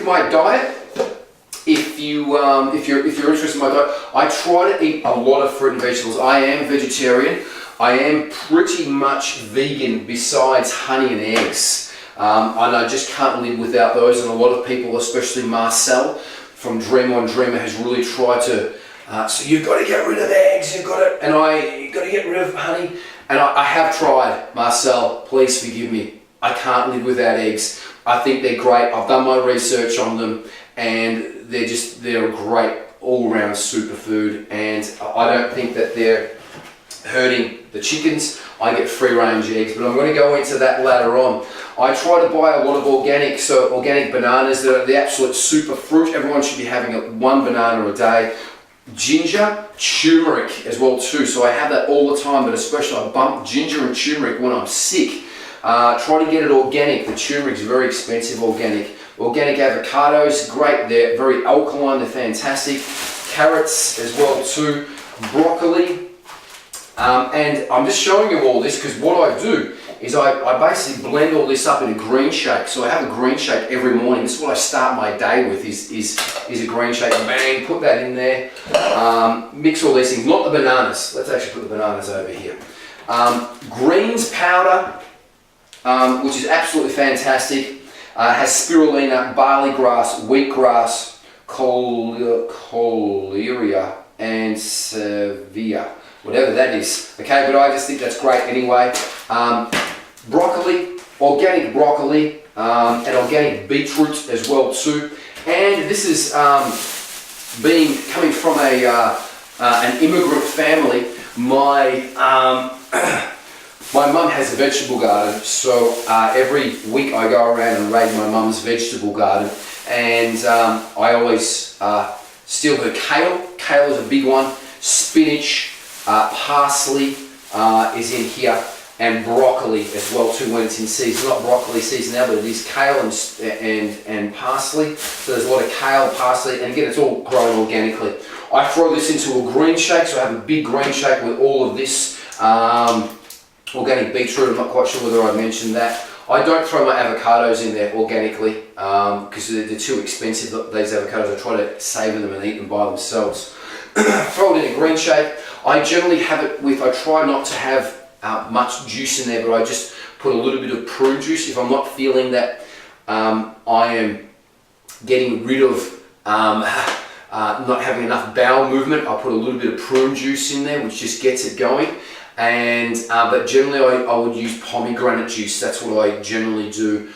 my diet, if you're interested in my diet, I try to eat a lot of fruit and vegetables. I am vegetarian. I am pretty much vegan besides honey and eggs. And I just can't live without those. And a lot of people, especially Marcel from Dream on Dreamer, has really tried to. So you've got to get rid of eggs. You've got to, you've got to get rid of honey. And I have tried. Marcel, please forgive me. I can't live without eggs. I think they're great. I've done my research on them, and they're a great all-round superfood. And I don't think that they're hurting the chickens. I get free-range eggs, but I'm going to go into that later on. I try to buy a lot of organic bananas that are the absolute super fruit. Everyone should be having one banana a day. Ginger, turmeric as well too. So I have that all the time, but especially I bump ginger and turmeric when I'm sick. Try to get it organic. The turmeric is very expensive. Organic avocados, great. They're very alkaline. They're fantastic. Carrots as well too. Broccoli. And I'm just showing you all this because what I do is I basically blend all this up in a green shake. So I have a green shake every morning. This is what I start my day with is a green shake. Bang, put that in there. Mix all these things, not the bananas. Let's actually put the bananas over here. Greens powder, which is absolutely fantastic. Has spirulina, barley grass, wheatgrass, coleria, and sevia. Whatever that is, okay, but I just think that's great anyway. Broccoli, organic broccoli, and organic beetroot as well too. And this is coming from an immigrant family. My mum has a vegetable garden, so every week I go around and raid my mum's vegetable garden, and I always steal her kale. Kale is a big one. Spinach. Parsley is in here, and broccoli as well too when it's in season. Not broccoli season now, but it is kale and parsley. So there's a lot of kale, parsley, and again it's all grown organically. I throw this into a green shake, so I have a big green shake with all of this organic beetroot. I'm not quite sure whether I mentioned that. I don't throw my avocados in there organically because they're too expensive, these avocados. I try to savour them and eat them by themselves. Throw it in a green shake. I generally have it with, I try not to have much juice in there, but I just put a little bit of prune juice. If I'm not feeling that I am getting rid of not having enough bowel movement, I'll put a little bit of prune juice in there, which just gets it going. And but generally I would use pomegranate juice. That's what I generally do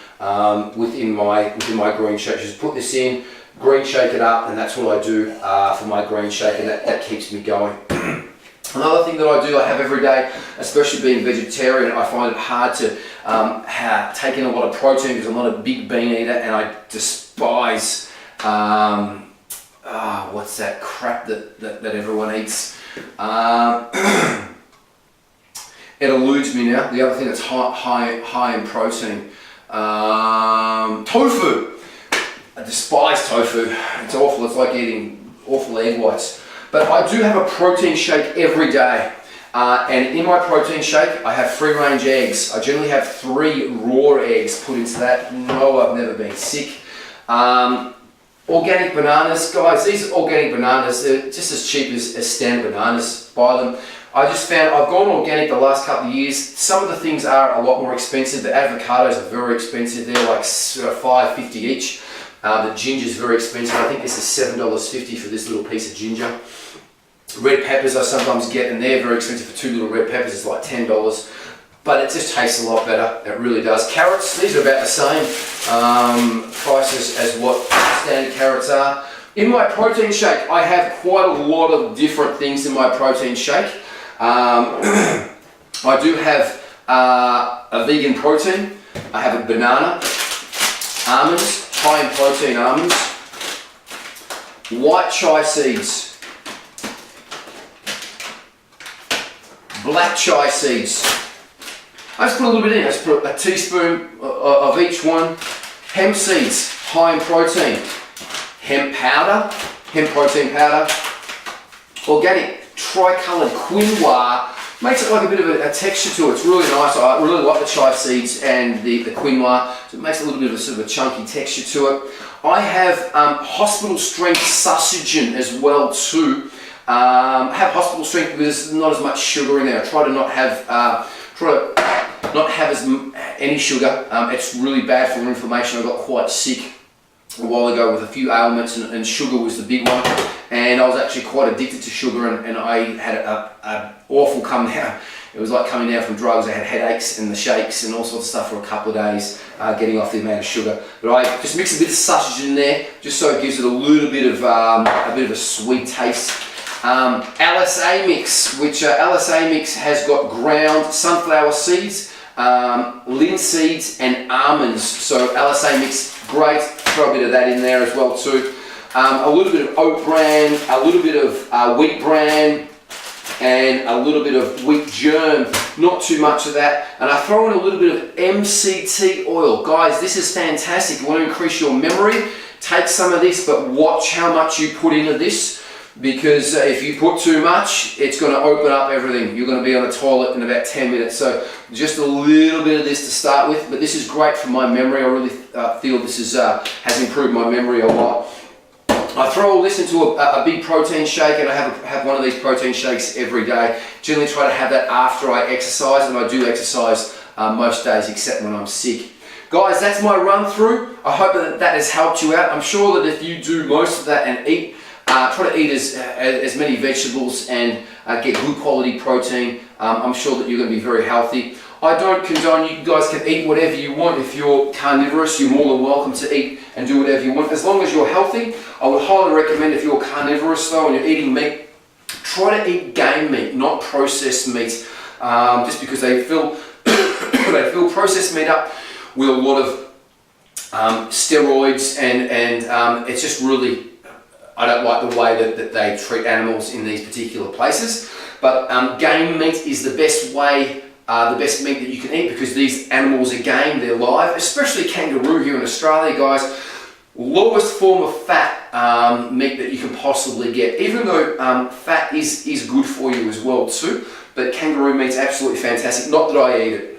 within my green shake. Just put this in, green shake it up, and that's what I do for my green shake, and that keeps me going. Another thing that I do, I have every day, especially being vegetarian, I find it hard to take in a lot of protein because I'm not a big bean eater, and I despise what's that crap that everyone eats. It eludes me now. The other thing that's high in protein, tofu. I despise tofu. It's awful. It's like eating awful egg whites. But I do have a protein shake every day. And in my protein shake, I have free-range eggs. I generally have 3 raw eggs put into that. No, I've never been sick. Organic bananas. Guys, these organic bananas, they're just as cheap as standard bananas. Buy them. I just found I've gone organic the last couple of years. Some of the things are a lot more expensive. The avocados are very expensive. They're like $5.50 each. The ginger is very expensive. I think this is $7.50 for this little piece of ginger. Red peppers I sometimes get, and they're very expensive. For 2 little red peppers, it's like $10. But it just tastes a lot better. It really does. Carrots, these are about the same prices as what standard carrots are. In my protein shake, I have quite a lot of different things in my protein shake. I do have a vegan protein. I have a banana, almonds, high in protein almonds, white chia seeds, black chia seeds. I just put a little bit in. I just put a teaspoon of each one. Hemp seeds, high in protein. Hemp powder, hemp protein powder. Organic tricolored quinoa. Makes it like a bit of a texture to it. It's really nice. I really like the chia seeds and the quinoa. So it makes a little bit of a sort of a chunky texture to it. I have hospital strength susagen as well too. I have hospital strength because there's not as much sugar in there. I try to not have any sugar. It's really bad for inflammation. I got quite sick a while ago with a few ailments, and sugar was the big one. And I was actually quite addicted to sugar, and I had an awful come down. It was like coming down from drugs. I had headaches and the shakes and all sorts of stuff for a couple of days, getting off the amount of sugar. But I just mix a bit of sausage in there, just so it gives it a little bit of a sweet taste. LSA mix, which LSA mix has got ground sunflower seeds, linseeds and almonds. So LSA mix, great. Throw a bit of that in there as well too. A little bit of oat bran, a little bit of wheat bran, and a little bit of wheat germ, not too much of that. And I throw in a little bit of MCT oil. Guys, this is fantastic. You want to increase your memory, take some of this, but watch how much you put into this, because if you put too much, it's going to open up everything. You're going to be on the toilet in about 10 minutes. So just a little bit of this to start with, but this is great for my memory. I really feel this is, has improved my memory a lot. I throw all this into a big protein shake, and I have one of these protein shakes every day. Generally try to have that after I exercise, and I do exercise most days except when I'm sick. Guys, that's my run through. I hope that has helped you out. I'm sure that if you do most of that and eat, try to eat as many vegetables and get good quality protein, I'm sure that you're going to be very healthy. I don't condone, you guys can eat whatever you want. If you're carnivorous, you're more than welcome to eat and do whatever you want, as long as you're healthy. I would highly recommend, if you're carnivorous though and you're eating meat, try to eat game meat, not processed meat, just because they fill processed meat up with a lot of steroids, and it's just really, I don't like the way that they treat animals in these particular places. But game meat is the best way, the best meat that you can eat, because these animals are game, they're live, especially kangaroo here in Australia, guys. Lowest form of fat meat that you can possibly get, even though fat is good for you as well too, but kangaroo meat's absolutely fantastic. Not that I eat it,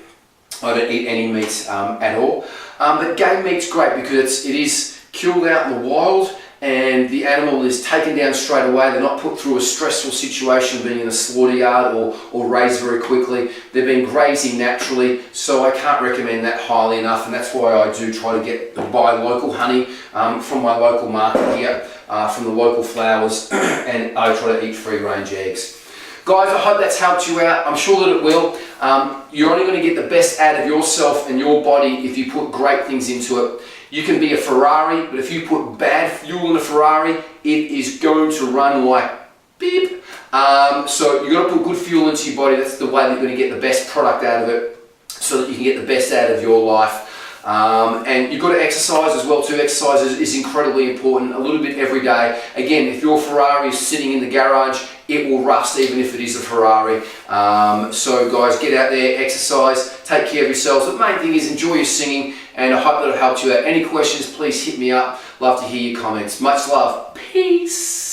I don't eat any meat at all, but game meat's great because it is killed out in the wild, and the animal is taken down straight away. They're not put through a stressful situation being in a slaughter yard or raised very quickly. They've been grazing naturally, so I can't recommend that highly enough, and that's why I do try to buy local honey from my local market here, from the local flowers, and I try to eat free-range eggs. Guys, I hope that's helped you out. I'm sure that it will. You're only going to get the best out of yourself and your body if you put great things into it. You can be a Ferrari, but if you put bad fuel in a Ferrari, it is going to run like beep. So you've got to put good fuel into your body. That's the way that you're going to get the best product out of it, so that you can get the best out of your life. And you've got to exercise as well too. Exercise is incredibly important, a little bit every day. Again, if your Ferrari is sitting in the garage, it will rust even if it is a Ferrari. So guys, get out there, exercise, take care of yourselves. The main thing is enjoy your singing, and I hope that it helped you out. Any questions, please hit me up. Love to hear your comments. Much love. Peace.